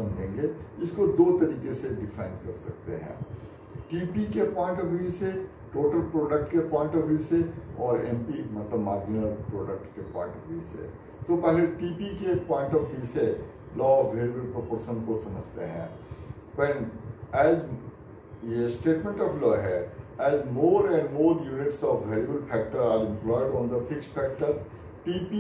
समझेंगे। इसको दो तरीके से डिफाइन कर सकते हैं, टीपी के पॉइंट ऑफ व्यू से, टोटल प्रोडक्ट के पॉइंट ऑफ व्यू से, और एमपी मतलब मार्जिनल प्रोडक्ट के पॉइंट ऑफ व्यू से। तो पहले टीपी के पॉइंट ऑफ व्यू से लॉ ऑफ वेरिएबल प्रोपोर्शन को समझते हैं। व्हेन एज ये स्टेटमेंट ऑफ लॉ है, as more and more units of variable factor are employed on the fixed factor, TP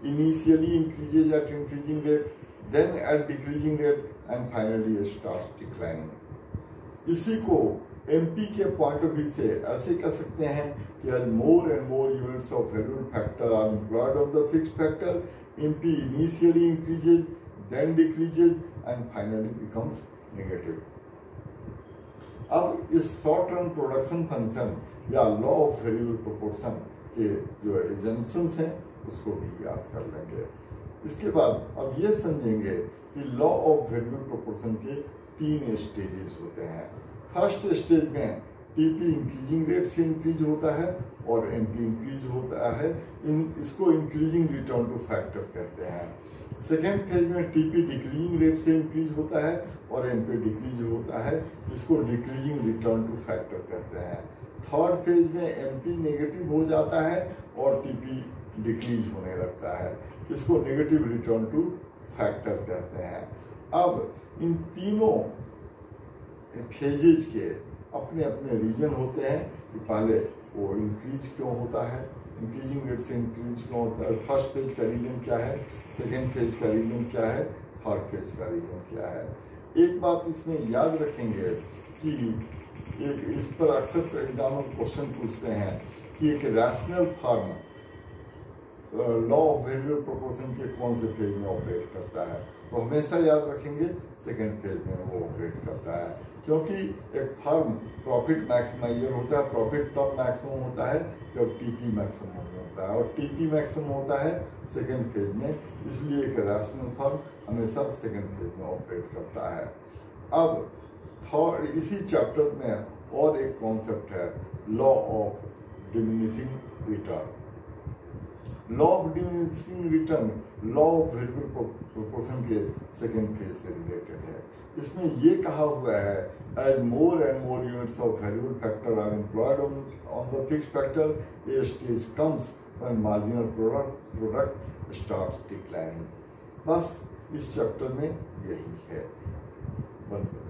initially increases at increasing rate, then at decreasing rate, and finally it starts declining. इसी को MP के point of view से ऐसे कह सकते हैं कि as more and more units of variable factor are employed on the fixed factor, MP initially increases, then decreases, and finally becomes negative. अब इस शॉर्ट टर्म प्रोडक्शन फंक्शन या लॉ ऑफ वेरिएबल प्रोपोर्शन के जो एजेंशंस हैं उसको भी याद कर लेंगे। इसके बाद अब ये समझेंगे कि लॉ ऑफ वेरिएबल प्रोपोर्शन के 3 स्टेजेस होते हैं। फर्स्ट स्टेज में टीपी इंक्रीजिंग रेट से इंक्रीज होता है और एमपी इंक्रीज होता है, इसको इंक्रीजिंग रिटर्न टू फैक्टर कहते हैं। सेकेंड फेज में टीपी डिक्रीजिंग रेट से इंक्रीज होता है और एमपी डिक्रीज होता है, इसको डिक्रीजिंग रिटर्न टू फैक्टर कहते हैं। थर्ड फेज में एमपी नेगेटिव हो जाता है और टीपी डिक्रीज होने लगता है, इसको नेगेटिव रिटर्न टू फैक्टर कहते हैं। अब इन तीनों फेजेज के अपने अपने रीजन होते हैं कि पहले वो इंक्रीज क्यों होता है, इंक्रीजिंग रेट से इंक्रीज क्यों होता है, फर्स्ट फेज का रीजन क्या है, सेकेंड फेज का रीजन क्या है, थर्ड फेज का रीजन क्या है। एक बात इसमें याद रखेंगे कि इस पर अक्सर एग्जाम में क्वेश्चन पूछते हैं कि एक rational form law of variable proportion के कौन से फेज में ऑपरेट करता है, तो हमेशा याद रखेंगे सेकेंड फेज में वो ऑपरेट करता है, क्योंकि एक फर्म प्रॉफिट मैक्सिमाइजर होता है। प्रॉफिट तब मैक्सिमम होता है जब टीपी मैक्सिमम होता है और टीपी मैक्सिमम होता है सेकेंड फेज में, इसलिए एक रैशनल फर्म हमेशा सेकेंड फेज में ऑपरेट करता है। अब थर्ड इसी चैप्टर में और एक कॉन्सेप्ट है law of diminishing return. Law of diminishing return law of variable proportion के सेकेंड फेज से रिलेटेड है। इसमें ये कहा हुआ है as more and more units of variable factor are employed on the fixed factor, a stage comes when marginal product starts declining. बस इस चैप्टर में यही है। बंद करो।